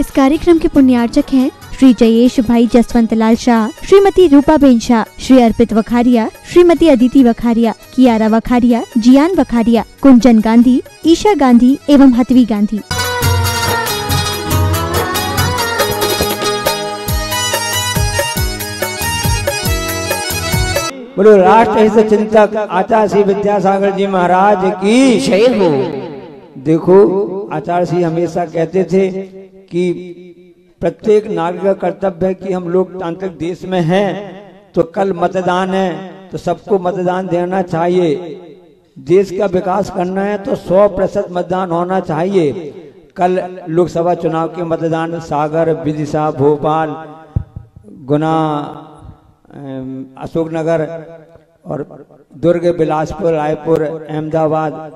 इस कार्यक्रम के पुण्यार्चक हैं श्री जयेश भाई जसवंत लाल शाह, श्रीमती रूपाबेन शाह, श्री अर्पित वखारिया, श्रीमती अदिति वखारिया, कियारा वखारिया, जियान वखारिया, कुंजन गांधी, ईशा गांधी एवं हतवी गांधी। बोलो राष्ट्र हित चिंतक आचार्य श्री विद्यासागर जी महाराज की जय हो। देखो आचार्य श्री हमेशा कहते थे कि प्रत्येक नागरिक का कर्तव्य है कि हम लोकतांत्रिक देश में हैं, तो कल मतदान है तो सबको मतदान देना चाहिए। देश का विकास करना है तो 100% मतदान होना चाहिए। कल लोकसभा चुनाव के मतदान सागर, विदिशा, भोपाल, गुना, अशोकनगर और दुर्ग, बिलासपुर, रायपुर, अहमदाबाद,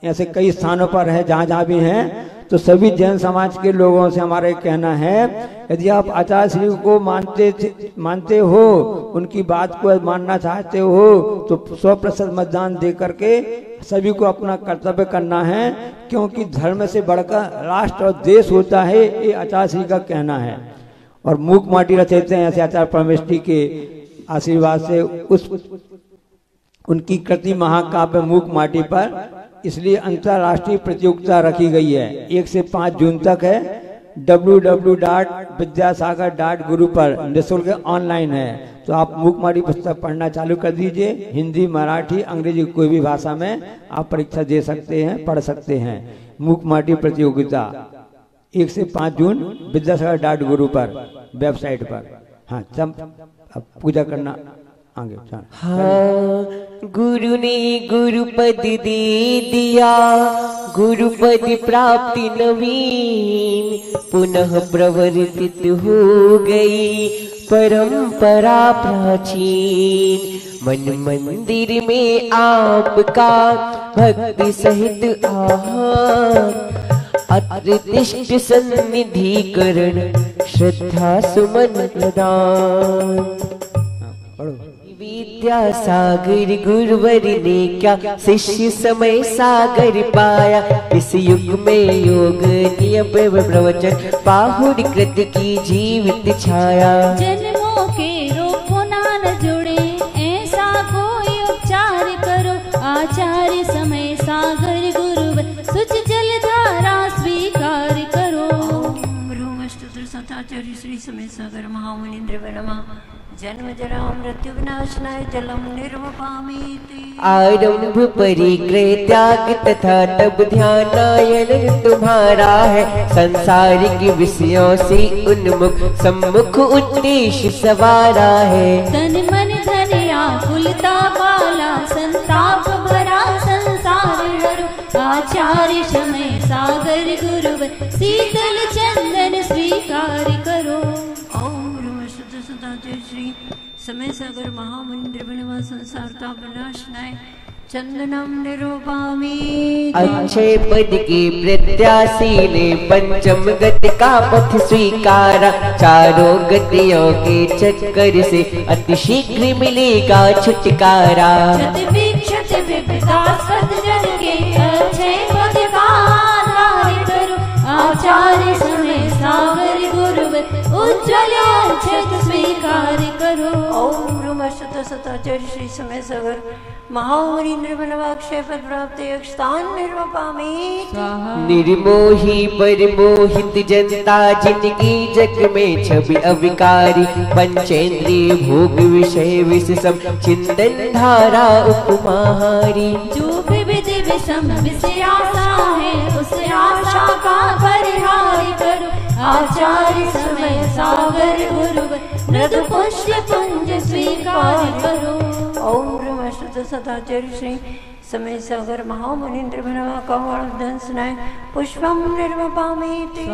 ऐसे कई स्थानों पर है। जहाँ जहाँ भी हैं तो सभी जैन समाज के लोगों से हमारे कहना है, यदि आप आचार्य श्री को मानते हो, उनकी बात को मानना चाहते हो, तो 100% मतदान दे करके सभी को अपना कर्तव्य करना है, क्योंकि धर्म से बढ़कर राष्ट्र और देश होता है, ये आचार्य श्री का कहना है। और मूक माटी रचते हैं ऐसे आचार्य परमेष्ठी के आशीर्वाद से उनकी कृति महाकाव्य मूक माटी पर इसलिए अंतरराष्ट्रीय प्रतियोगिता रखी गई है। 1 से 5 जून तक है। www.vidyasagar.guru पर निःशुल्क ऑनलाइन है। तो आप मूक माटी पुस्तक पढ़ना चालू कर दीजिए। हिंदी, मराठी, अंग्रेजी कोई भी भाषा में आप परीक्षा दे सकते हैं, पढ़ सकते हैं। मूक माटी प्रतियोगिता 1 से 5 जून vidyasagar.guru पर वेबसाइट पर। हाँ, सब अब पूजा करना आगे। हाँ, गुरु ने गुरुपद दे दिया, गुरुपद प्राप्ति नवीन, पुनः प्रवर्तित हो गई परंपरा प्राचीन। मन मंदिर में आपका भक्ति सहित आहार, अत्रिष्ट सन्निधिकरण श्रद्धा सुमन प्रदान। विद्यासागर गुरुवर ने क्या शिष्य समय सागर पाया, इस युग में योग नियम प्रवचन बाहुरी कृत की जीवित छाया। जन्मों के रोग ना न जुड़े ऐसा कोई उपचार करो, आचार्य समय सागर गुरुवर सुच जलधारा स्वीकार करो। ब्रह्मस्तुत्र सताचार्य श्री समय सागर महामुनीन्द्र नमा, जन्म जरा मृत्यु विनाशनाय जलम निर्वपामीति। आरंभ परिग्रह त्याग तथा तब ध्यानायन तुम्हारा है, संसारिक विषयों से उन्मुख सम्मुख उद्देश्य सवारा है। तन मन धन आकुलता पाला, संताप भरा संसार हरो, आचार्य समय सागर गुरुवर शीतल चंदन स्वीकार करो। श्री समय सागर महामुनीन्द्र बनवा संसार ताप विनाशनाय चंदनम निरूपामी। अक्षय पद के प्रत्याशी ने पंचम गति का पथ स्वीकारा, चारों गतियों के चक्कर से अति शीघ्र मिलेगा छुटकारा। आचार्य समय सागर गुरुवर उज्ज्वल स्वीकार करो। ओम ब्रह्मस्तुत सताचार्य श्री समय सागर महामुनीन्द्र बनवाक्षय पद प्राप्ति स्थान निर्वपामी। निर्मोही परमोहित जनता जिनकी जग में छवि अविकारी, पंचेंद्रिय भोग विषय विषम चिंतन धारा उपमाहारी। जो विधि विषम विषय आशा है, उस आशा का परिहार करो, आचार्य समय सागर गुरुवर मृदु पुष्य पुंज स्वीकार करो। ओम ब्रह्मस्तुत सताचार्य श्री समय सागर महामुनीन्द्र बनवा कवंसनाय पुष्पम निर्वपामीति।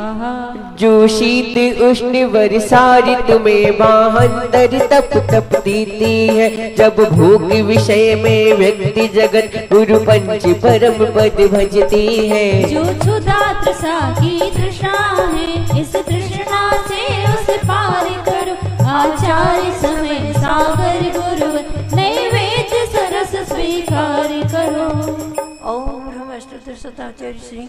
जो शीत उष्ण वर्षा ऋतु में बाहंदर तप तप देती है, जब भोग विषय में व्यक्ति जगत गुरु पंच परम पद भजती है। जो क्षुधा तृषा की तृष्णा है, इस तृष्णा से उस पार करो, आचार्य समय सागर गुरुवर नैवेद्य सरस स्वीकार करो। ओम ब्रह्मस्तुत सताचार्य श्री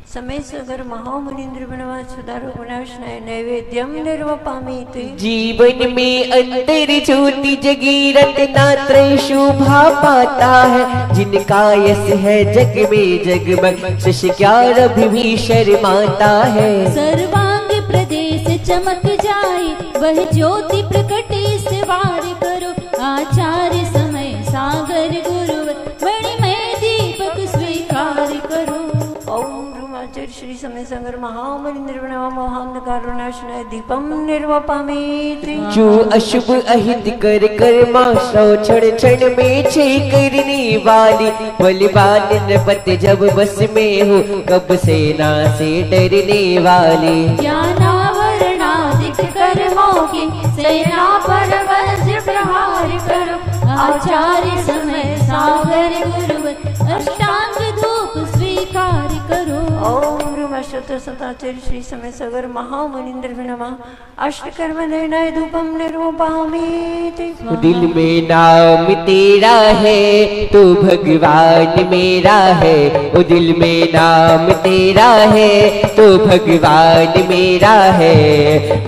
समय सागर महामुनीन्द्र बनवासुदारो गुणाश्रय नैवेद्यम निर्वपामीति। जीवन में अंतर ज्योति जगी रत्नात्रय शोभा पाता है, जिनका यश है जग में जगमग शशिक्यार भी शर्माता है। सर्वांग प्रदेश चमक जाए वह ज्योति प्रकट इस वार करो, आचार्य समय सागर गुरुवर मणिमय दीपक स्वीकार करो। ओम आचार्य श्री समय सागर महामुनीन्द्र मोहांधकारुणाशनाय दीपम निर्वपामीति। जो अशुभ अहित कर कर्मा सौ क्षण क्षण में छे करने वाली, बलवान नृपति जब बस में हो कब सेना से डरने वाली। ज्ञानावरणादिक कर्मों की सेना पर वज्र प्रहार करो, आचार्य समय सागर गुरुवर अष्टांग धूप स्वीकार करो। ओम ब्रह्मशत्र सताचार्य श्री समय सागर महामुनीन्द्र विनमा अष्टकर्म निर्णय धूपम निर्वपामीति। दिल में नाम तेरा है तो भगवान मेरा है, ओ दिल में नाम तेरा है तो भगवान मेरा है।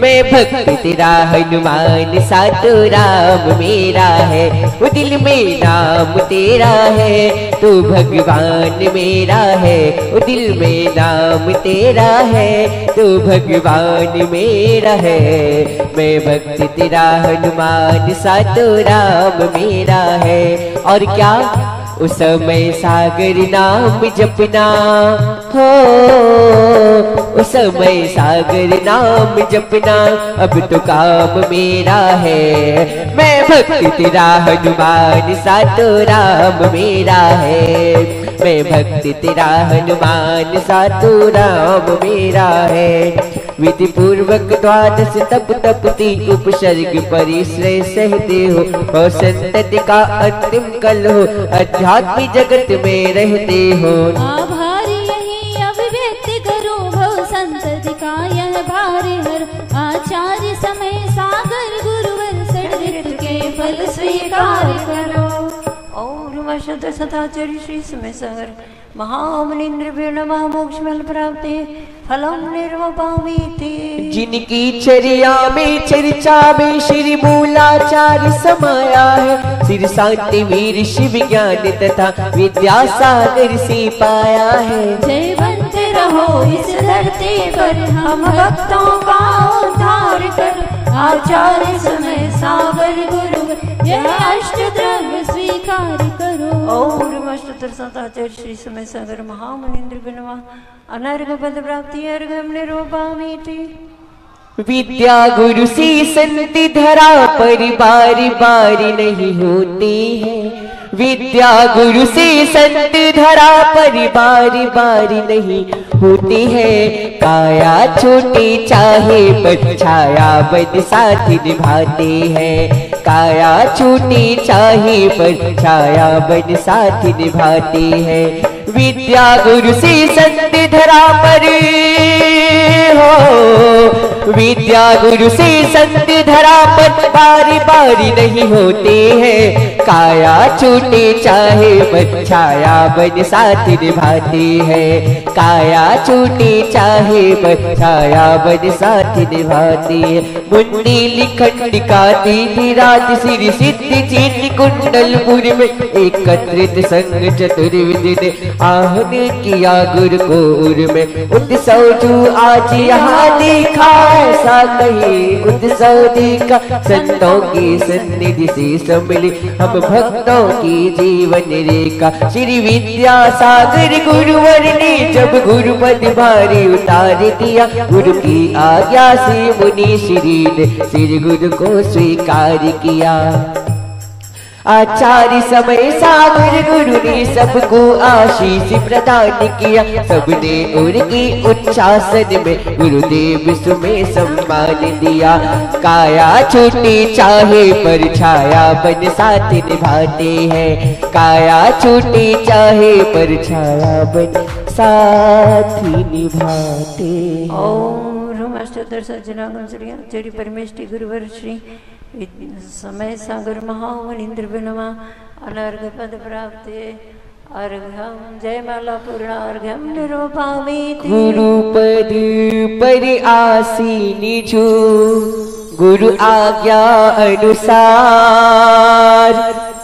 मैं भक्त तेरा हनुमान सातो राम मेरा है, ओ दिल में नाम तेरा है तो भगवान मेरा है, ओ दिल में नाम तेरा है तो भगवान मेरा है। मैं भक्त तेरा हनुमान सातो राम मेरा है। और क्या उस समय सागर नाम जपना हो, उस समय सागर नाम जपना अब तो काम मेरा है। मैं भक्त तेरा हनुमान सातो राम मेरा है, मैं भक्त तेरा हनुमान सातो राम मेरा है। विधि पूर्वक द्वादश तप तपती उपसर्ग परिश्रय सहते हो, और संतति का अंतिम कल हो अध्यात्मी जगत में रहते हो। आभारी यही अभिव्यक्ति करो भव संतति का यह भारी हर, आचार्य समय सागर गुरुवर षड्रित के फल स्वीकार करो। ओम शब्द सताचार्य श्री समय सागर महामुनीन्द्र नमः मोक्ष फल प्राप्ति फलम निर्वपामीति। जिनकी चर्या में चर्चा में श्री मूलाचार्य समाया है, सिर शांति वीर शिव ज्ञान तथा विद्या सागर से पाया है। जयवंत रहो इस धरती पर हम भक्तों का उद्धार कर, आचार्य समय सागर गुरु यह अष्ट द्रव्य स्वीकार करो। ओम ब्रह्मशत्र सताचार्य श्री समय सागर महामुनीन्द्र बिनवा अनर्घ पद प्राप्ति अर्घम निर्वपामीति। विद्या गुरु से संति धरा पर बारी बारी नहीं होती है, विद्या गुरु से संत धरा पर बारी बारी नहीं होती है। काया छोटी चाहे पर छाया बन साथ निभाते हैं, काया छोटी चाहे पर छाया बन साथ निभाते हैं। विद्या गुरु से संत धरा पर हो, विद्या गुरु से संत धरा पर बारी बारी नहीं होते हैं। काया छूटे चाहे पर छाया बन साथ निभाते हैं, काया छूटे चाहे पर छाया बन साथ निभाते हैं। मुंडेली खंडिका दीदी राज श्री सिद्धि चीनी कुंडलपुर में एकत्रित संग चतुर्विधि ने आहन किया गुरुकुल में। उत्सव जो आज यहाँ देखा ऐसा कहीं उत्सव देखा, संतों की सन्निधि से सम्मिली हम भक्तों की जीवन रेखा। श्री विद्या सागर गुरुवर ने जब गुरुपद भारी उतार दिया, गुरु की आज्ञा से मुनि श्री ने श्री गुरु को स्वीकार किया। आचार्य समय सागर गुरु ने सबको आशीष प्रदान किया, सबने उनकी उच्चासन में गुरुदेव सुमें सम्मान दिया। काया छूटे चाहे पर छाया बन साथ निभाते हैं, काया छूटे चाहे पर छाया बन साथ निभाते। ओम ह्रमष्टोत्तर सज्जनागम श्री आचार्य परमेष्टि गुरुवर श्री समय सागर महामुनीन्द्र बिनमा अनर्घ पद प्राप्ति अर्घ्यम जयमाला पूर्ण अर्घ्यम निरूपामि गुरुपद पर आसीनि जो गुरु आज्ञा अनुसार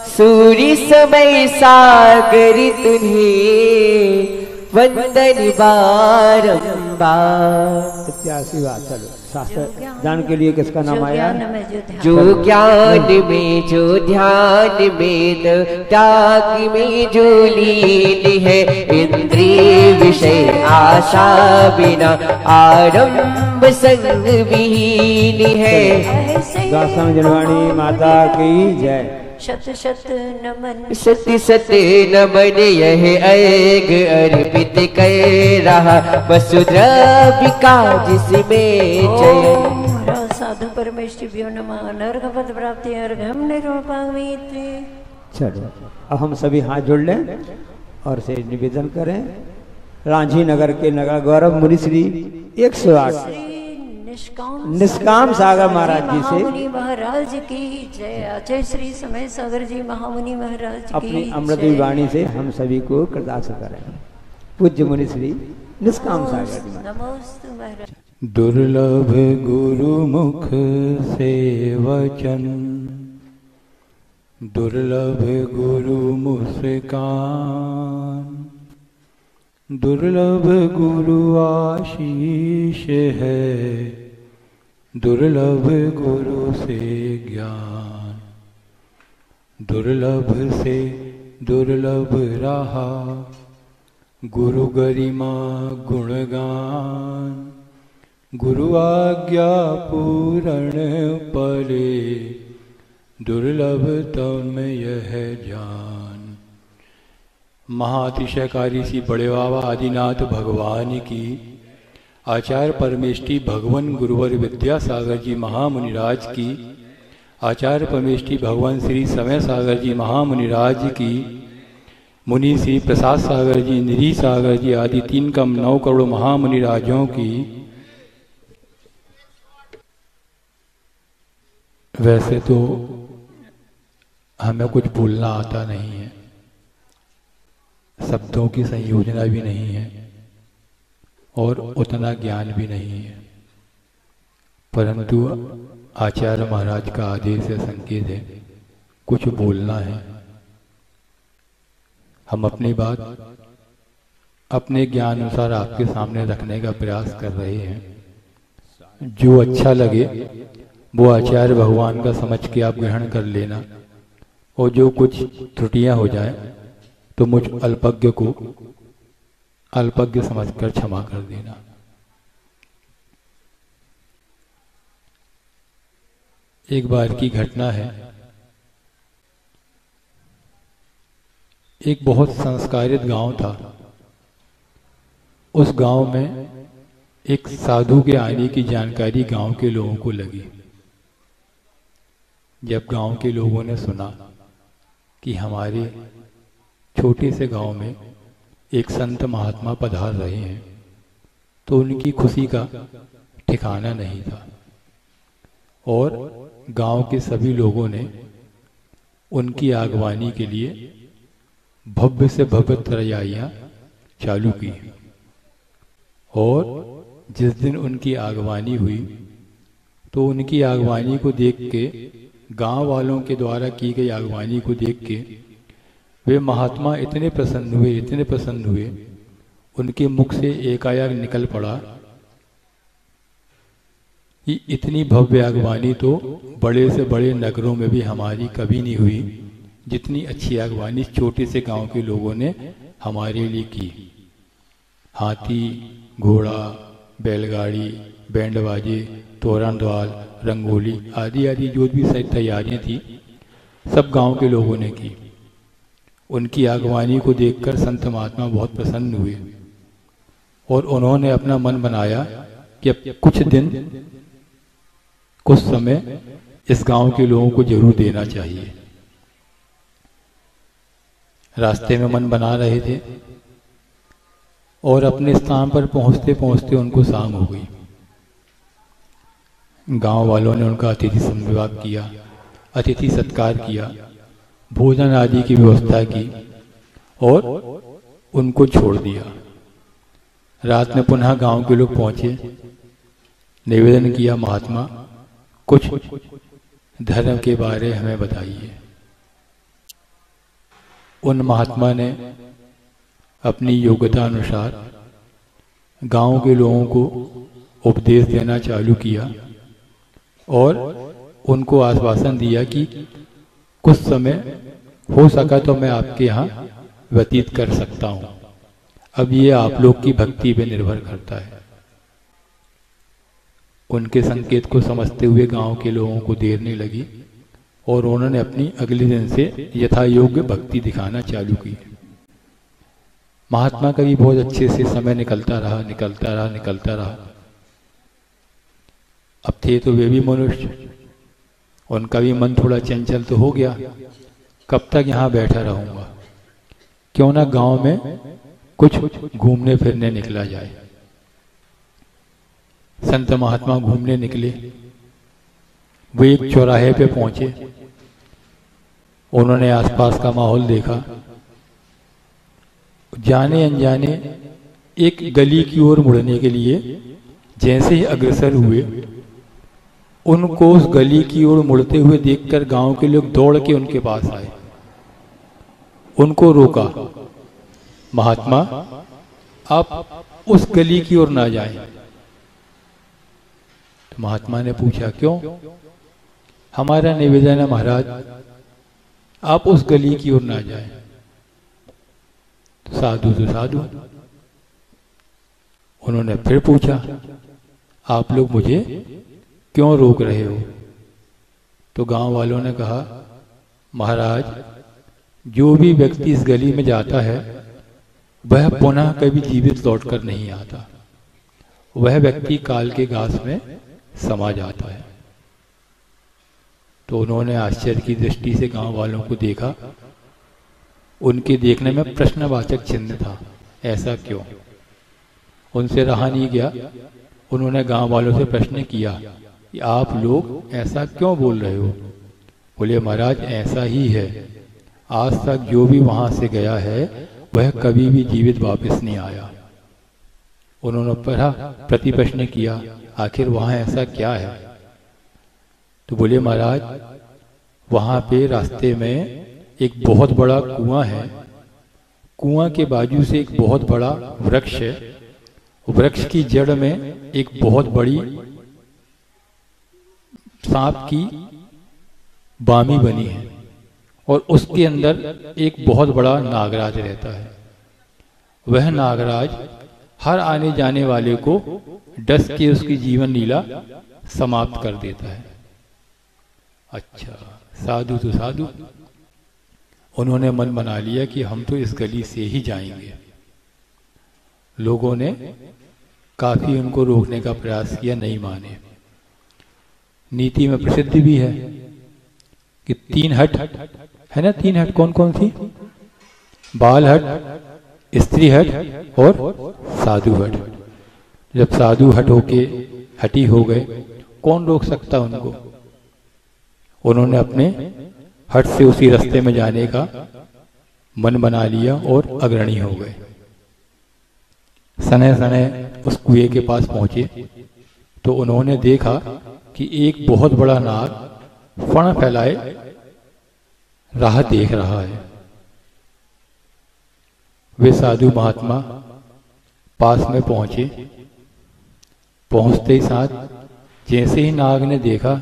सूर्य समय सागर तुम्हें वंदन बारंबार। इत्यासी बात। चलो शास्त्र ज्ञान के लिए किसका नाम आया? जो ज्ञान में जो ध्यान में त्याग में जो लीन है इंद्रिय विषय आशा बिना आरंभ संग विहीन है। दासम जनवाणी माता की जय। शत शत नमन सत्य सत्य नमन यह ऐग अर्पित कर रहा वसुद्रव्य का जिसमें जय। साधु परमेष्टिभ्यो नमः। नर्घ पद प्राप्ति अर्घ्यम निरूपामि। चलो अब हम सभी हाथ जोड़ लें और से निवेदन करें। रांझी नगर के नगर गौरव मुनि श्री 108 निष्काम सागर महाराज जी से महाराज की जय। आचार्य श्री समय सागर जी महामुनि महाराज की अपनी अमृत वाणी से हम सभी को कृतार्थ करें। पूज्य मुनि श्री निष्काम सागर जी। नमोस्तु महाराज। दुर्लभ गुरु मुख से वचन दुर्लभ गुरु मुस्कान दुर्लभ गुरु आशीष है दुर्लभ गुरु से ज्ञान दुर्लभ से दुर्लभ रहा गुरु गरिमा गुणगान गुरु आज्ञा पूर्ण परे दुर्लभतम यह जान। महाअतिशयकारी श्री बड़े बाबा आदिनाथ भगवान की आचार्य परमेष्टि भगवान गुरुवर विद्यासागर जी महामुनिराज की आचार्य परमेष्टि भगवान श्री समय सागर जी महामुनिराज की मुनि श्री प्रसाद सागर जी निधि सागर जी आदि 3 कम 9 करोड़ महामुनिराजों की। वैसे तो हमें कुछ बोलना आता नहीं है, शब्दों की संयोजना भी नहीं है और उतना ज्ञान भी नहीं है, परंतु आचार्य महाराज का आदेश है, संकेत है, कुछ बोलना है। हम अपनी बात अपने ज्ञान अनुसार आपके सामने रखने का प्रयास कर रहे हैं। जो अच्छा लगे वो आचार्य भगवान का समझ के आप ग्रहण कर लेना, और जो कुछ त्रुटियां हो जाए तो मुझ अल्पज्ञ को अल्पज्ञ समझकर क्षमा कर देना। एक बार की घटना है, एक बहुत संस्कारित गांव था। उस गांव में एक साधु के आने की जानकारी गांव के लोगों को लगी। जब गांव के लोगों ने सुना कि हमारे छोटे से गांव में एक संत महात्मा पधार रहे हैं, तो उनकी खुशी का ठिकाना नहीं था, और गांव के सभी लोगों ने उनकी आगवानी के लिए भव्य से भव्य तैयारियां चालू की। और जिस दिन उनकी आगवानी हुई तो उनकी आगवानी को देख के, गांव वालों के द्वारा की गई आगवानी को देख के वे महात्मा इतने प्रसन्न हुए, उनके मुख से एकाएक निकल पड़ा कि इतनी भव्य आगवानी तो बड़े से बड़े नगरों में भी हमारी कभी नहीं हुई, जितनी अच्छी आगवानी छोटे से गांव के लोगों ने हमारे लिए की। हाथी, घोड़ा, बैलगाड़ी, बैंड बाजे, तोरण द्वाल, रंगोली आदि आदि जो भी तैयारियां थी, सब गांव के लोगों ने की। उनकी आगवानी को देखकर संत महात्मा बहुत प्रसन्न हुए, और उन्होंने अपना मन बनाया कि अब कुछ समय इस गांव के लोगों को जरूर देना चाहिए। रास्ते में मन बना रहे थे, और अपने स्थान पर पहुंचते पहुंचते उनको शाम हो गई। गांव वालों ने उनका अतिथि संविवाद किया, अतिथि सत्कार किया, भोजन आदि की व्यवस्था की, और उनको छोड़ दिया। रात में पुनः गांव के लोग पहुंचे, निवेदन किया, महात्मा कुछ धर्म के बारे हमें बताइए। उन महात्मा ने अपनी योग्यता अनुसार गांव के लोगों को उपदेश देना चालू किया और उनको आश्वासन दिया कि कुछ समय हो सका तो मैं आपके यहाँ व्यतीत कर सकता हूँ, अब ये आप लोग की भक्ति पे निर्भर करता है। उनके संकेत को समझते हुए गांव के लोगों को देर नहीं लगी और उन्होंने अपनी अगले दिन से यथा योग्य भक्ति दिखाना चालू की। महात्मा का भी बहुत अच्छे से समय निकलता रहा। अब थे तो वे भी मनुष्य, उनका भी मन थोड़ा चंचल तो हो गया, कब तक यहाँ बैठा रहूंगा, क्यों ना गांव में कुछ घूमने फिरने निकला जाए। संत महात्मा घूमने निकले। वे एक चौराहे पे पहुंचे। उन्होंने आसपास का माहौल देखा। जाने अनजाने एक गली की ओर मुड़ने के लिए जैसे ही अग्रसर हुए, उनको उस गली की ओर मुड़ते हुए देखकर गांव के लोग दौड़ के उनके पास आए, उनको रोका। महात्मा, आप उस गली की ओर ना जाएं। तो महात्मा ने पूछा, क्यों? हमारा निवेदन है महाराज, आप उस गली की ओर ना जाएं। तो साधु उन्होंने फिर पूछा, आप लोग मुझे क्यों रोक रहे हो? तो गांव वालों ने कहा, महाराज, जो भी व्यक्ति इस गली में जाता है वह पुनः कभी जीवित लौटकर नहीं आता। वह व्यक्ति काल के घास में समा जाता है। तो उन्होंने आश्चर्य की दृष्टि से गांव वालों को देखा। उनके देखने में प्रश्नवाचक चिन्ह था, ऐसा क्यों? उनसे रहा नहीं गया। उन्होंने गांव वालों से प्रश्न किया कि आप लोग ऐसा क्यों बोल रहे हो? बोले, महाराज, ऐसा ही है। आज तक जो भी वहां से गया है वह कभी भी जीवित वापस नहीं आया। उन्होंने प्रति प्रश्न किया, आखिर वहां ऐसा क्या है? तो बोले, महाराज, वहां पे रास्ते में एक बहुत बड़ा कुआं है। कुआं के बाजू से एक बहुत बड़ा वृक्ष है। वृक्ष की जड़ में एक बहुत बड़ी सांप की बामी बनी है और उसके अंदर एक बहुत बड़ा नागराज रहता है। वह नागराज हर आने जाने वाले को डस के उसकी जीवन लीला समाप्त कर देता है। अच्छा, साधु तो साधु। उन्होंने मन बना लिया कि हम तो इस गली से ही जाएंगे। लोगों ने काफी उनको रोकने का प्रयास किया, नहीं माने। नीति में प्रसिद्ध भी है कि 3 हट है ना, 3 हट कौन कौन थी? बाल हट, स्त्री हट और साधु हट। जब साधु हट होके हटी हो गए, कौन रोक सकता उनको? उन्होंने अपने हट से उसी रास्ते में जाने का मन बना लिया और अग्रणी हो गए। सने सने उस कुएं के पास पहुंचे तो उन्होंने देखा कि एक बहुत बड़ा नाग फण फैलाए राह देख रहा है। वे साधु महात्मा पास में पहुंचे। पहुंचते ही साथ जैसे ही नाग ने देखा,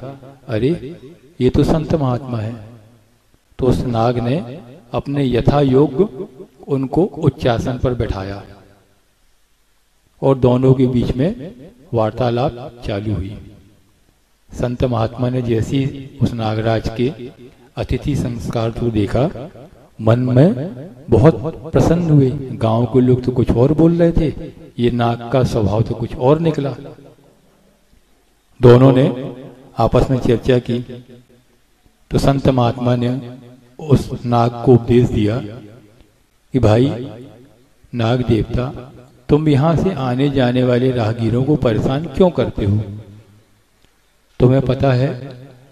अरे ये तो संत महात्मा है, तो उस नाग ने अपने यथा योग्य उनको उच्चासन पर बैठाया और दोनों के बीच में वार्तालाप चालू हुई। संत महात्मा ने जैसी उस नागराज के अतिथि संस्कार को देखा, मन में बहुत प्रसन्न हुए। गांव के लोग तो कुछ और बोल रहे थे, ये नाग का स्वभाव तो कुछ और निकला। दोनों ने आपस में चर्चा की तो संत महात्मा ने उस नाग को उपदेश दिया कि भाई नाग देवता, तुम यहां से आने जाने वाले राहगीरों को परेशान क्यों करते हो? तुम्हें पता है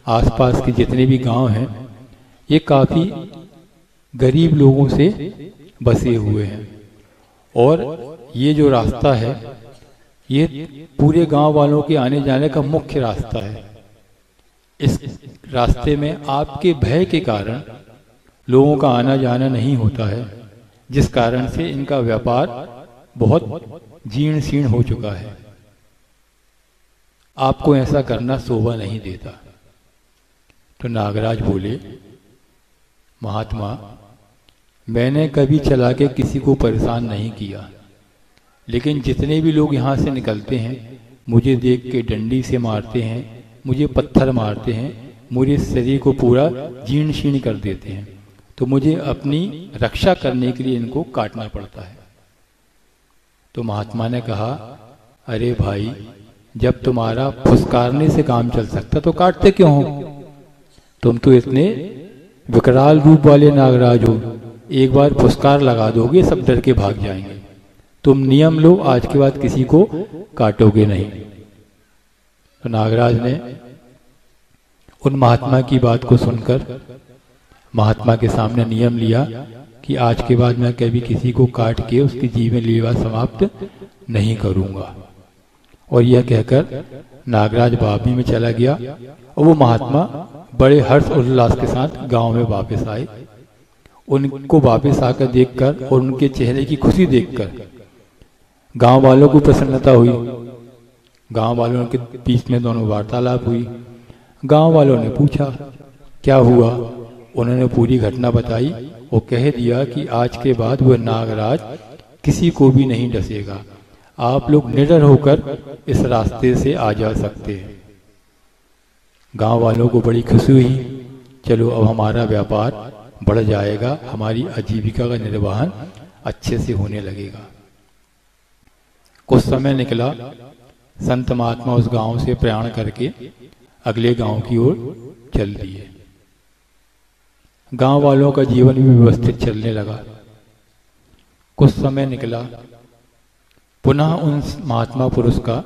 आसपास के जितने भी गांव हैं ये काफी गरीब लोगों से बसे हुए हैं। और ये जो रास्ता है ये पूरे गांव वालों के आने जाने का मुख्य रास्ता है। इस रास्ते में आपके भय के कारण लोगों का आना जाना नहीं होता है, जिस कारण से इनका व्यापार बहुत जीर्ण शीर्ण हो चुका है। आपको ऐसा करना शोभा नहीं देता। तो नागराज बोले, महात्मा, मैंने कभी चला के किसी को परेशान नहीं किया, लेकिन जितने भी लोग यहाँ से निकलते हैं मुझे देख के डंडी से मारते हैं, मुझे पत्थर मारते हैं, मुझे शरीर को पूरा जीर्ण शीर्ण कर देते हैं, तो मुझे अपनी रक्षा करने के लिए इनको काटना पड़ता है। तो महात्मा ने कहा, अरे भाई, जब तुम्हारा फुसकारने से काम चल सकता तो काटते क्यों हो? तुम तो इतने विकराल रूप वाले नागराज हो, एक बार फुसकार लगा दोगे सब डर के भाग जाएंगे। तुम नियम लो, आज के बाद किसी को काटोगे नहीं। तो नागराज ने उन महात्मा की बात को सुनकर महात्मा के सामने नियम लिया कि आज के बाद मैं कभी किसी को काट के उसकी जीवन लीला समाप्त नहीं करूंगा। और यह कहकर नागराज बाबी में चला गया और वो महात्मा बड़े हर्ष उल्लास के साथ गांव में वापस आए। उनको वापस आकर देखकर और उनके चेहरे की खुशी देखकर गांव वालों को प्रसन्नता हुई। गांव वालों के बीच में दोनों वार्तालाप हुई। गांव वालों ने पूछा, क्या हुआ? उन्होंने पूरी घटना बताई और कह दिया कि आज के बाद वह नागराज किसी को भी नहीं डसेगा, आप लोग निडर होकर इस रास्ते से आ जा सकते हैं। गांव वालों को बड़ी खुशी हुई, चलो अब हमारा व्यापार बढ़ जाएगा, हमारी आजीविका का निर्वहन अच्छे से होने लगेगा। कुछ समय निकला, संत महात्मा उस गांव से प्रयाण करके अगले गांव की ओर चल दिए। गांव वालों का जीवन भी व्यवस्थित चलने लगा। कुछ समय निकला, पुनः उन महात्मा पुरुष का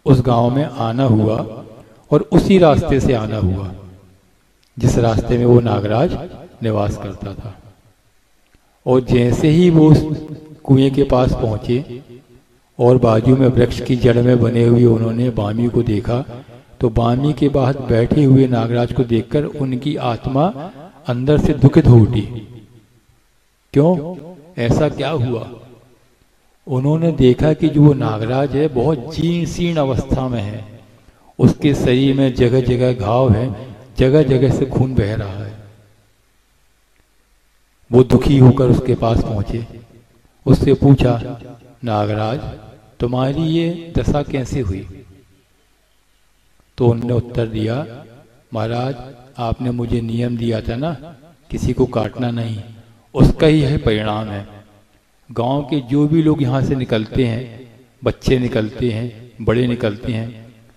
उस गांव में आना हुआ और उसी रास्ते से आना हुआ जिस रास्ते में वो नागराज निवास करता था। और जैसे ही वो उस कुएं के पास पहुंचे और बाजू में वृक्ष की जड़ में बने हुए उन्होंने बामी को देखा, तो बामी के बाद बैठे हुए नागराज को देखकर उनकी आत्मा अंदर से दुखित हो उठी। क्यों? ऐसा क्या हुआ? उन्होंने देखा कि जो वो नागराज है बहुत जीर्ण शीर्ण अवस्था में है, उसके शरीर में जगह जगह घाव है, जगह जगह से खून बह रहा है। वो दुखी होकर उसके पास पहुंचे, उससे पूछा, नागराज, तुम्हारी ये दशा कैसे हुई? तो उन्होंने उत्तर दिया, महाराज, आपने मुझे नियम दिया था ना, किसी को काटना नहीं, उसका ही है परिणाम है। गांव के जो भी लोग यहाँ से निकलते हैं, बच्चे निकलते हैं, बड़े निकलते हैं,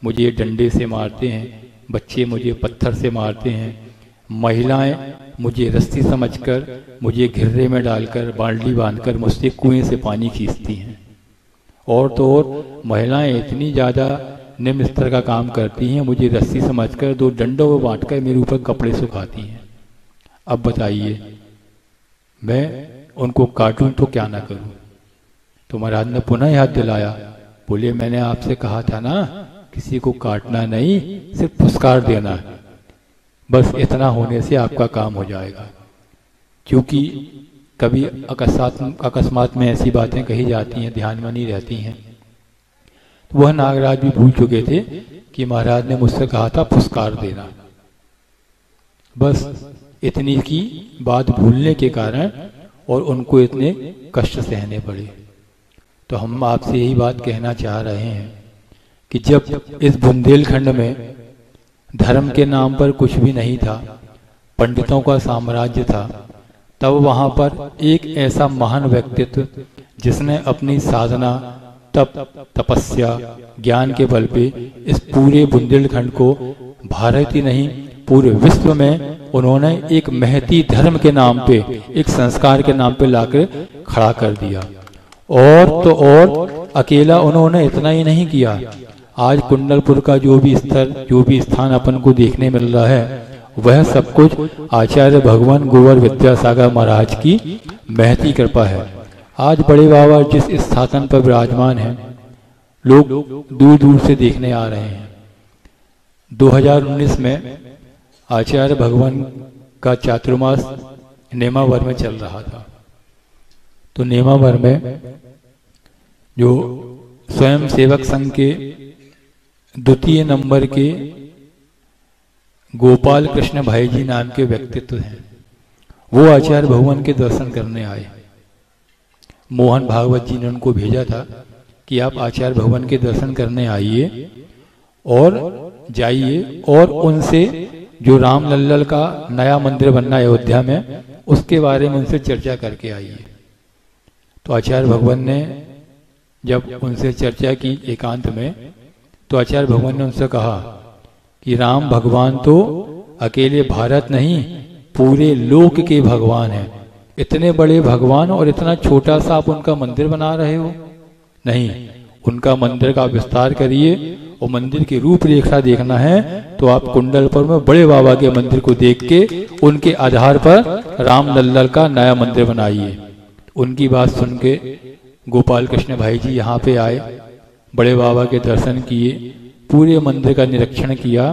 मुझे डंडे से मारते हैं, बच्चे मुझे पत्थर से मारते हैं, महिलाएं मुझे रस्सी समझकर, मुझे घिर्रे में डालकर, बाल्टी बांधकर मुझसे कुएं से पानी खींचती हैं। और तो और महिलाएं इतनी ज़्यादा निम्न स्तर का काम करती हैं, मुझे रस्सी समझकर 2 डंडों में बांटकर मेरे ऊपर कपड़े सुखाती हैं। अब बताइए, मैं उनको काटूं तो क्या ना करूं? तो महाराज ने पुनः याद दिलाया, बोले, मैंने आपसे कहा था ना, किसी को काटना नहीं, सिर्फ फुसकार देना है, बस इतना होने से आपका काम हो जाएगा। क्योंकि कभी अकस्मात में ऐसी बातें कही जाती हैं, ध्यान में नहीं रहती हैं। तो वह नागराज भी भूल चुके थे कि महाराज ने मुझसे कहा था फुसकार देना। बस इतनी की बात भूलने के कारण और उनको इतने कष्ट सहने पड़े। तो हम आपसे यही बात कहना चाह रहे हैं कि जब इस बुंदेलखंड में धर्म के नाम पर कुछ भी नहीं था, पंडितों का साम्राज्य था, तब वहां पर एक ऐसा महान व्यक्तित्व जिसने अपनी साधना, तप, तपस्या, ज्ञान के बल पे इस पूरे बुंदेलखंड को भारत ही नहीं पूरे विश्व में उन्होंने एक महती धर्म के नाम पे, एक संस्कार के नाम पे लाकर खड़ा कर दिया। और तो और अकेला उन्होंने इतना ही नहीं किया, आज कुंडलपुर का जो भी स्तर, जो भी स्थान अपन को देखने मिल रहा है, वह सब कुछ आचार्य भगवान गोवर विद्यासागर महाराज की महती कृपा है। आज बड़े बाबा जिस स्थान पर विराजमान हैं, लोग दूर दूर से देखने आ रहे हैं। 2019 में आचार्य भगवान का चातुर्मास नेमावर में चल रहा था। तो नेमावर में जो स्वयं सेवक संघ के द्वितीय नंबर के गोपाल कृष्ण भाई जी नाम के व्यक्तित्व हैं, वो आचार्य भगवान के दर्शन करने आए। मोहन भागवत जी ने उनको भेजा था कि आप आचार्य भगवान के दर्शन करने आइए और जाइए और उनसे जो राम लल्लल का नया मंदिर बनना है अयोध्या में, उसके बारे में उनसे चर्चा करके आइए। तो आचार्य भगवान ने जब उनसे चर्चा की एकांत में, तो आचार्य भगवान ने उनसे कहा कि राम भगवान तो अकेले भारत नहीं, पूरे लोक के भगवान हैं। इतने बड़े भगवान और इतना छोटा सा आप उनका मंदिर बना रहे हो? नहीं, उनका मंदिर का विस्तार करिए और मंदिर की रूपरेखा देखना है तो आप कुंडलपुर में बड़े बाबा के मंदिर को देख के उनके आधार पर राम लल्लल का नया मंदिर बनाइए। उनकी बात सुन के गोपाल कृष्ण भाई जी यहाँ पे आए, बड़े बाबा के दर्शन किए, पूरे मंदिर का निरीक्षण किया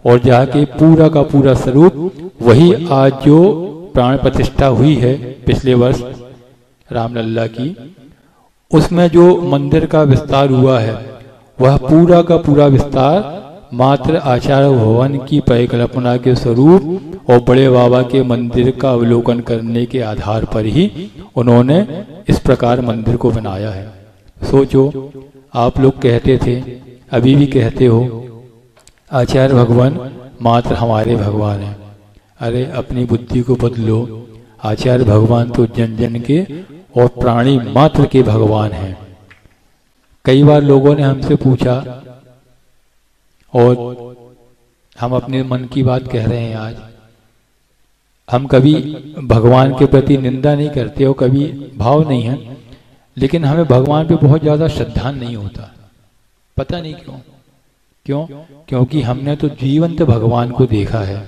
और जाके पूरा का पूरा स्वरूप वही आज जो प्राण प्रतिष्ठा हुई है पिछले वर्ष रामलल्ला की, उसमें जो मंदिर का विस्तार हुआ है वह पूरा का पूरा विस्तार मात्र आचार्य भवन की परिकल्पना के स्वरूप और बड़े बाबा के मंदिर का अवलोकन करने के आधार पर ही उन्होंने इस प्रकार मंदिर को बनाया है। सोचो, आप लोग कहते थे, अभी भी कहते हो, आचार्य भगवान मात्र हमारे भगवान हैं। अरे अपनी बुद्धि को बदलो, आचार्य भगवान तो जन जन के और प्राणी मात्र के भगवान हैं। कई बार लोगों ने हमसे पूछा और हम अपने मन की बात कह रहे हैं आज, हम कभी भगवान के प्रति निंदा नहीं करते और कभी भाव नहीं है, लेकिन हमें भगवान पे बहुत ज्यादा श्रद्धा नहीं होता। पता नहीं क्यों? क्योंकि हमने तो जीवंत भगवान को देखा है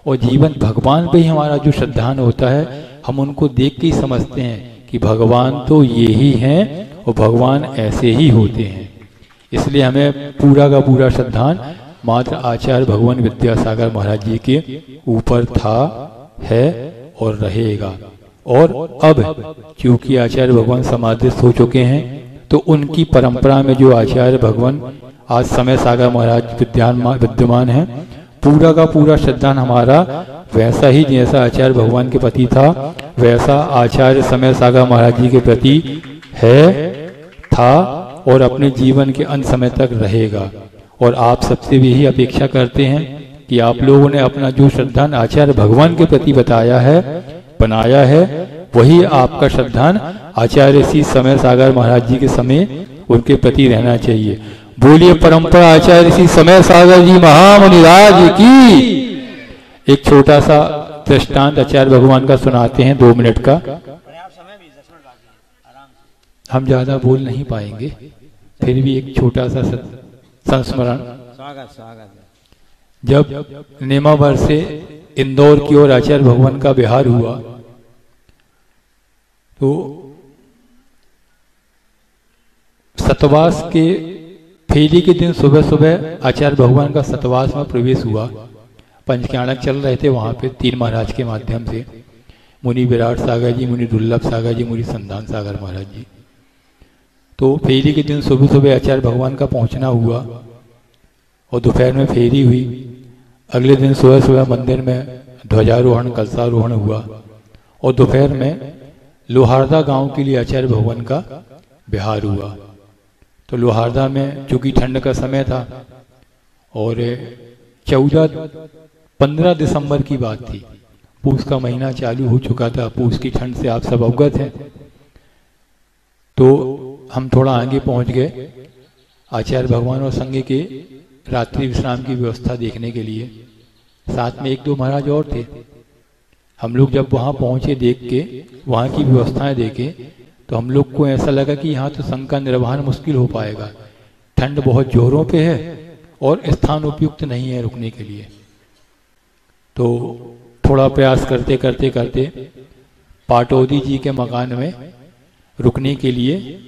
और जीवंत भगवान पे ही हमारा जो श्रद्धान होता है, हम उनको देख के ही समझते हैं कि भगवान तो ये ही हैं और भगवान ऐसे ही होते हैं। इसलिए हमें पूरा का पूरा श्रद्धान मात्र आचार्य भगवान विद्यासागर महाराज जी के ऊपर था, है और रहेगा। और अब क्योंकि आचार्य भगवान समाधिस्थ हो चुके हैं, तो उनकी परंपरा में जो आचार्य भगवान आज समय सागर महाराज विद्यमान है, पूरा का पूरा श्रद्धान हमारा वैसा ही जैसा आचार्य भगवान के प्रति था, वैसा आचार्य समय सागर महाराज जी के प्रति है, था और अपने जीवन के अंत समय तक रहेगा। और आप सबसे भी यही अपेक्षा करते हैं कि आप लोगों ने अपना जो श्रद्धान आचार्य भगवान के प्रति बताया है, बनाया है, वही आपका श्रद्धान आचार्य श्री समय सागर महाराज जी के समय उनके प्रति रहना चाहिए। बोलिए परंपरा आचार्य श्री समय सागर जी महामुनिराज की। एक छोटा सा दृष्टांत आचार्य भगवान का सुनाते हैं, 2 मिनट का। हम ज्यादा बोल नहीं पाएंगे, फिर भी एक छोटा सा संस्मरण। जब नेमावर से इंदौर की ओर आचार्य भगवान का विहार हुआ, तो सतवास के फेरी के दिन सुबह सुबह आचार्य भगवान का सतवास में प्रवेश हुआ। पंचकाणक चल रहे थे वहां पे 3 महाराज के माध्यम से, मुनि विराट सागर जी, मुनि दुर्लभ सागर जी, मुनि संधान सागर महाराज जी। तो फेरी के दिन सुबह सुबह आचार्य भगवान का पहुंचना हुआ और दोपहर में फेरी हुई। अगले दिन सुबह सुबह मंदिर में ध्वजारोहण, कलशारोहण हुआ और दोपहर में लोहारदा गांव के लिए आचार्य भगवान का विहार हुआ। तो लोहारदा में चूंकि ठंड का समय था और 15 दिसंबर की बात थी, पूस का महीना चालू हो चुका था। पूस की ठंड से आप सब अवगत हैं। तो हम थोड़ा आगे पहुंच गए आचार्य भगवान और संघ के रात्रि विश्राम की व्यवस्था देखने के लिए। साथ में 1-2 महाराज और थे। हम लोग जब वहां पहुंचे, देख के वहां की व्यवस्थाएं देखे, तो हम लोग को ऐसा लगा कि यहाँ तो संघ का निर्वहन मुश्किल हो पाएगा। ठंड बहुत जोरों पे है और स्थान उपयुक्त नहीं है रुकने के लिए। तो थोड़ा प्रयास करते करते करते पाटौदी जी के मकान में रुकने के लिए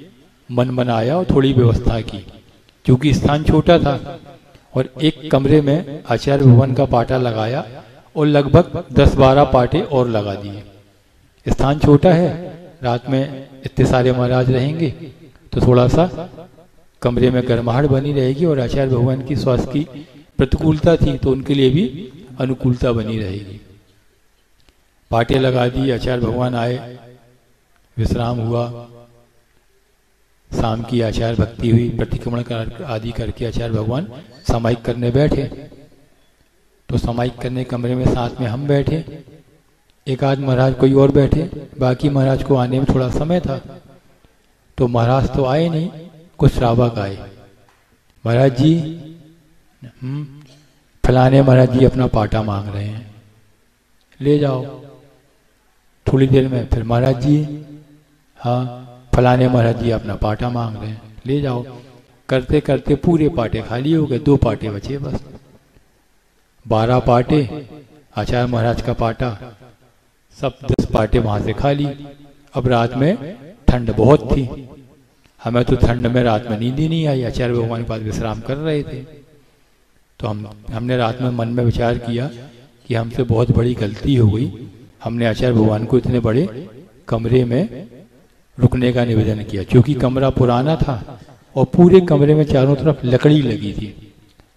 मन बनाया और थोड़ी व्यवस्था की, क्योंकि स्थान छोटा था। और एक कमरे में आचार्य भवन का पाटा लगाया और लगभग 10-12 पाटे और लगा दिए। स्थान छोटा है, रात में इतने सारे महाराज रहेंगे तो थोड़ा सा कमरे में गर्माहट बनी रहेगी, और आचार्य भगवान की स्वास्थ्य की प्रतिकूलता थी तो उनके लिए भी अनुकूलता बनी रहेगी। पाटे लगा दिए, आचार्य भगवान आए, विश्राम हुआ, शाम की आचार्य भक्ति हुई, प्रतिक्रमण आदि करके आचार्य भगवान सामायिक करने बैठे। तो सामायिक करने कमरे में साथ में हम बैठे, एक आध महाराज कोई और बैठे, बाकी महाराज को आने में थोड़ा समय था। तो महाराज तो आए नहीं, कुछ श्रावक आए। महाराज जी, फलाने महाराज जी अपना पाटा मांग रहे हैं, ले जाओ। थोड़ी देर में फिर महाराज जी, हाँ फलाने महाराज जी अपना पाटा मांग रहे हैं, ले जाओ। करते करते पूरे पाटे खाली हो गए, 2 पाटे बचे बस। 12 पाटे, आचार्य महाराज का पाटा, सब 10 पाटे वहां से खाली। अब रात में ठंड बहुत थी, हमें तो ठंड में रात में नींद ही नहीं आई, आचार्य भगवान के पास विश्राम कर रहे थे। तो हमने रात में मन में विचार किया कि हमसे बहुत बड़ी गलती हो गई, हमने आचार्य भगवान को इतने बड़े कमरे में रुकने का निवेदन किया, क्योंकि कमरा पुराना था और पूरे कमरे में चारों तरफ लकड़ी लगी थी,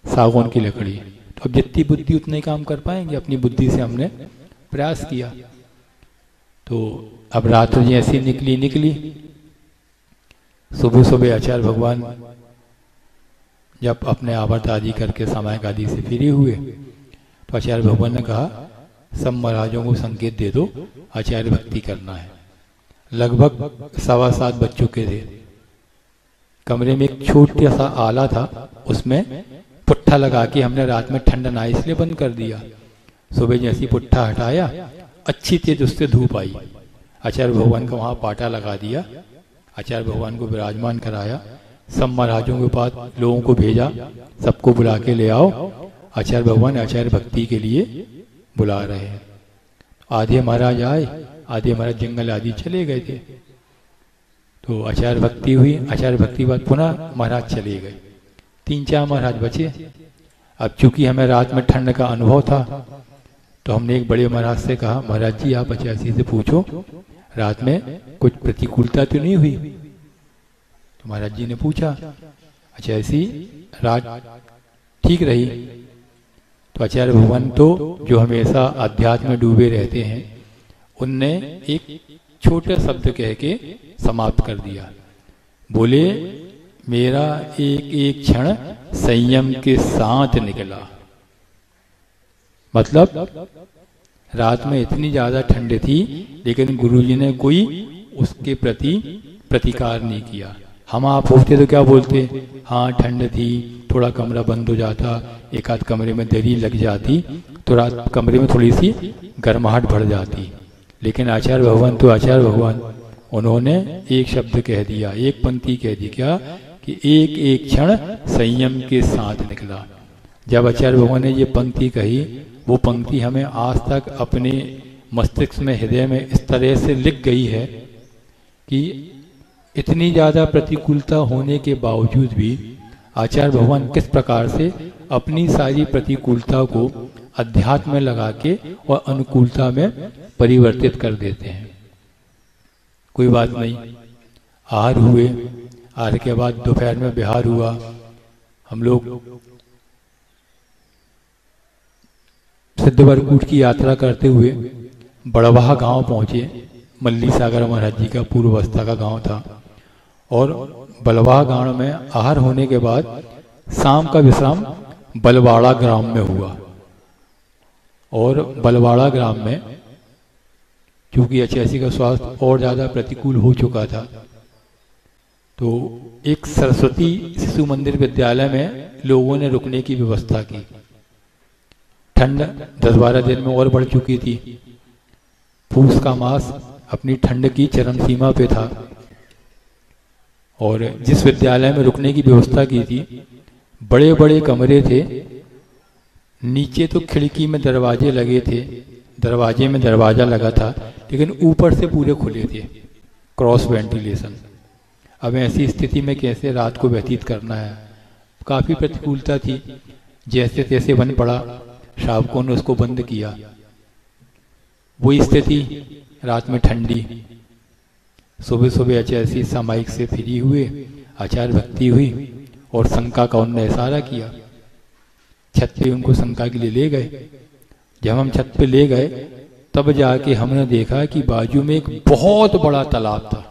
सागौन की लकड़ी। तो अब जितनी बुद्धि उतना ही काम कर पाएंगे, अपनी बुद्धि से हमने प्रयास किया। तो अब रात जैसी निकली, सुबह सुबह आचार्य भगवान जब अपने आवर्त आदि करके सामायिक आदि से फ्री हुए तो आचार्य भगवान ने कहा, सब महाराजों को संकेत दे दो, आचार्य भक्ति करना है। लगभग 7:15 बज चुके थे। कमरे में एक छोटा सा आला था, उसमें पुट्ठा लगा के हमने रात में ठंड ना इसलिए बंद कर दिया। सुबह जैसी पुट्ठा हटाया, अच्छी तेज उससे धूप आई। आचार्य भगवान का वहां पाटा लगा दिया, आचार्य भगवान को विराजमान कराया, सब महाराजों के पास लोगों को भेजा, सबको बुला के ले आओ, आचार्य भगवान आचार्य भक्ति के लिए बुला रहे हैं। आधे महाराज आए, आधे महाराज जंगल आदि चले गए थे। तो आचार्य भक्ति हुई, आचार्य भक्ति बाद पुनः महाराज चले गए, 3-4 महाराज बचे। अब चूंकि हमें रात में ठंड का अनुभव था तो हमने एक बड़े महाराज से कहा, महाराज जी आप अचासी से पूछो रात में कुछ प्रतिकूलता तो नहीं हुई। तो महाराज जी ने पूछा, अचासी रात ठीक रही। तो आचार्य भगवान तो जो हमेशा अध्यात्म में डूबे रहते हैं, उनने एक छोटे शब्द कह के समाप्त कर दिया। बोले, मेरा एक एक क्षण संयम के साथ निकला। मतलब रात में इतनी ज्यादा ठंड थी, लेकिन गुरुजी ने कोई उसके प्रति प्रतिकार नहीं किया। हम आप होते तो क्या बोलते, हाँ ठंड थी, थोड़ा कमरा बंद हो जाता, एक आध कमरे में दरी लग जाती तो रात कमरे में थोड़ी सी गर्माहट बढ़ जाती। लेकिन आचार्य भगवान तो आचार्य भगवान, उन्होंने एक शब्द कह दिया, एक पंक्ति कह दी, क्या कि एक एक क्षण संयम के साथ निकला। जब आचार्य भगवान ने ये पंक्ति कही, वो पंक्ति हमें आज तक अपने मस्तिष्क में, हृदय में इस तरह से लिख गई है कि इतनी ज्यादा प्रतिकूलता होने के बावजूद भी आचार्य भगवान किस प्रकार से अपनी सारी प्रतिकूलता को अध्यात्म में लगा के और अनुकूलता में परिवर्तित कर देते हैं। कोई बात नहीं, आहार हुए, आहार के बाद दोपहर में बिहार हुआ। हम लोग सिद्धवरकूट की यात्रा करते हुए बड़वाह गांव पहुंचे। मल्ली सागर महाराज जी का पूर्व अवस्था का गांव था, और बलवाह गांव में आहार होने के बाद शाम का विश्राम बलवाड़ा ग्राम में हुआ। और बलवाड़ा ग्राम में क्योंकि अचासी का स्वास्थ्य और ज्यादा प्रतिकूल हो चुका था, तो एक सरस्वती शिशु मंदिर विद्यालय में लोगों ने रुकने की व्यवस्था की। ठंड 10-12 दिन में और बढ़ चुकी थी, पूस का मास अपनी ठंड की चरम सीमा पे था, और जिस विद्यालय में रुकने की व्यवस्था की थी, बड़े बड़े कमरे थे, नीचे तो खिड़की में दरवाजे लगे थे, दरवाजे में दरवाजा लगा था, लेकिन ऊपर से पूरे खुले थे, क्रॉस वेंटिलेशन। अब ऐसी स्थिति में कैसे रात को व्यतीत करना है, काफ़ी प्रतिकूलता थी। जैसे तैसे बन पड़ा, शावकों ने उसको बंद किया। वही स्थिति रात में ठंडी। सुबह सुबह ऐसी सामायिक से फ्री हुए, आचार्य भक्ति हुई और शंका का उन्होंने इशारा किया। छत पे उनको शंका के लिए ले गए। जब हम छत पे ले गए तब जाके हमने देखा कि बाजू में एक बहुत बड़ा तालाब था।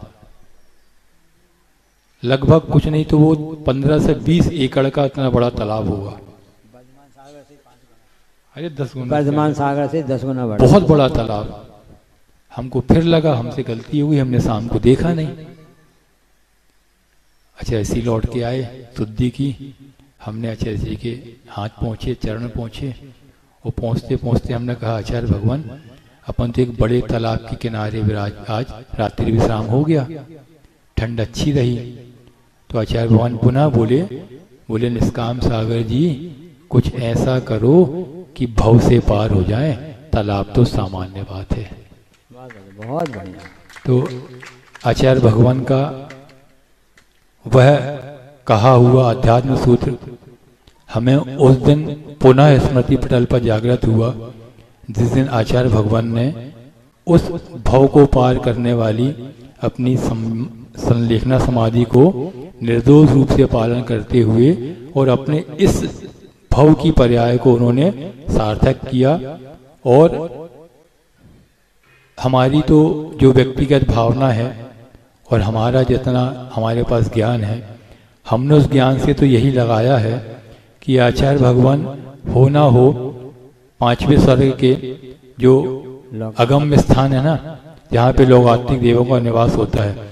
लगभग कुछ नहीं तो वो 15 से 20 एकड़ का इतना बड़ा तालाब होगा। अरे 10 गुना, वर्धमान सागर से 10 गुना बड़ा, बहुत बड़ा तालाब। हमको फिर लगा हमसे गलती हुई, हमने शाम को देखा नहीं। अच्छा ऐसी लौट के आए, शुद्धि की, हमने आचार्य जी के हाथ पहुंचे, चरण पहुंचे, और पहुंचते पहुंचते हमने कहा आचार्य भगवान अपन तो एक बड़े तालाब के किनारे विराज, आज रात्रि विश्राम हो गया, ठंड अच्छी रही। तो आचार्य भगवान पुनः बोले निष्काम सागर जी कुछ ऐसा करो कि भव से पार हो जाए, तालाब तो सामान्य बात है। बहुत बढ़िया। तो आचार्य भगवान का वह कहा हुआ अध्यात्म सूत्र हमें उस दिन पुनः स्मृति पटल पर जागृत हुआ, जिस दिन आचार्य भगवान ने उस भव को पार करने वाली अपनी संलेखना समाधि को निर्दोष रूप से पालन करते हुए और अपने इस भव की पर्याय को उन्होंने सार्थक किया। और हमारी तो जो व्यक्तिगत भावना है और हमारा जितना हमारे पास ज्ञान है, हमने उस ज्ञान से तो यही लगाया है कि आचार्य भगवान हो ना हो 5वें स्वर्ग के जो अगम्य स्थान है ना, जहाँ पे लोकांतिक देवों का निवास होता है,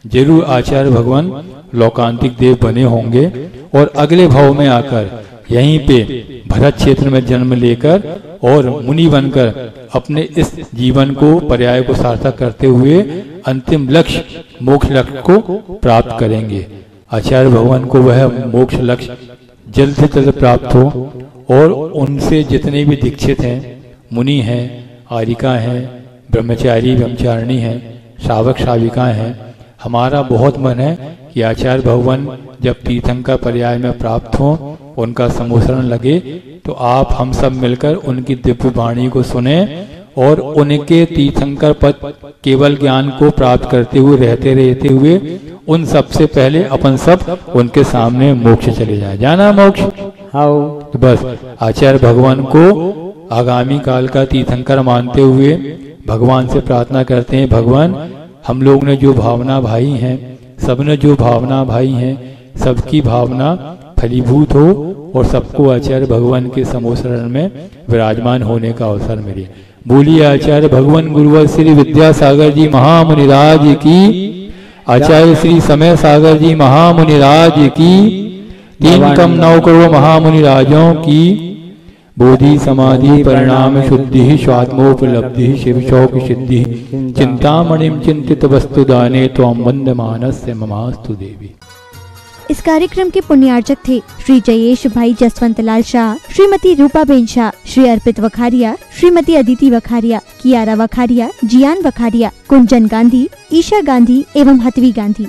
जरूर आचार्य भगवान लोकांतिक देव बने होंगे और अगले भाव में आकर यहीं पे भरत क्षेत्र में जन्म लेकर और मुनि बनकर अपने इस जीवन को पर्याय को सार्थक करते हुए अंतिम लक्ष्य मोक्ष लक्ष्य को प्राप्त करेंगे। आचार्य भगवान को वह मोक्ष लक्ष्य जल्द से जल्द प्राप्त हो और उनसे जितने भी दीक्षित हैं, मुनि हैं, आरिका हैं, ब्रह्मचारी ब्रह्मचारिणी हैं, श्रावक श्राविकाएं हैं, हमारा बहुत मन है कि आचार्य भगवान जब तीर्थंकर पर्याय में प्राप्त हों, उनका समोसरण लगे, तो आप हम सब मिलकर उनकी दिव्य वाणी को सुने और उनके तीर्थंकर पद केवल ज्ञान को प्राप्त करते हुए रहते हुए उन सबसे पहले अपन सब उनके सामने मोक्ष चले जाए। जाना मोक्ष हाउ। तो बस आचार्य भगवान को आगामी काल का तीर्थंकर मानते हुए भगवान से प्रार्थना करते हैं, भगवान हम लोग ने जो भावना भाई हैं, सबने जो भावना भाई हैं, सबकी भावना फलीभूत हो और सबको आचार्य भगवान के समोसरण में विराजमान होने का अवसर मिले। बोलिए आचार्य भगवान गुरुवर श्री विद्यासागर जी महामुनिराज की, आचार्य श्री समय सागर जी महामुनिराज की, 3 कम 9 करोड़ महामुनिराजों की बोधि समाधि परिणाम शुद्धि स्वात्मोपलब्धि शिव शौक सिद्धि चिंतामणिम चिंतित वस्तु दाने त्वं वंद मानस्य ममास्तु देवी। इस कार्यक्रम के पुण्यार्चक थे श्री जयेश भाई जसवंत लाल शाह, श्रीमती रूपाबेन शाह, श्री अर्पित वखारिया, श्रीमती अदिति वखारिया, कियारा वखारिया, जियान वखारिया, कुंजन गांधी, ईशा गांधी एवं हथवी गांधी।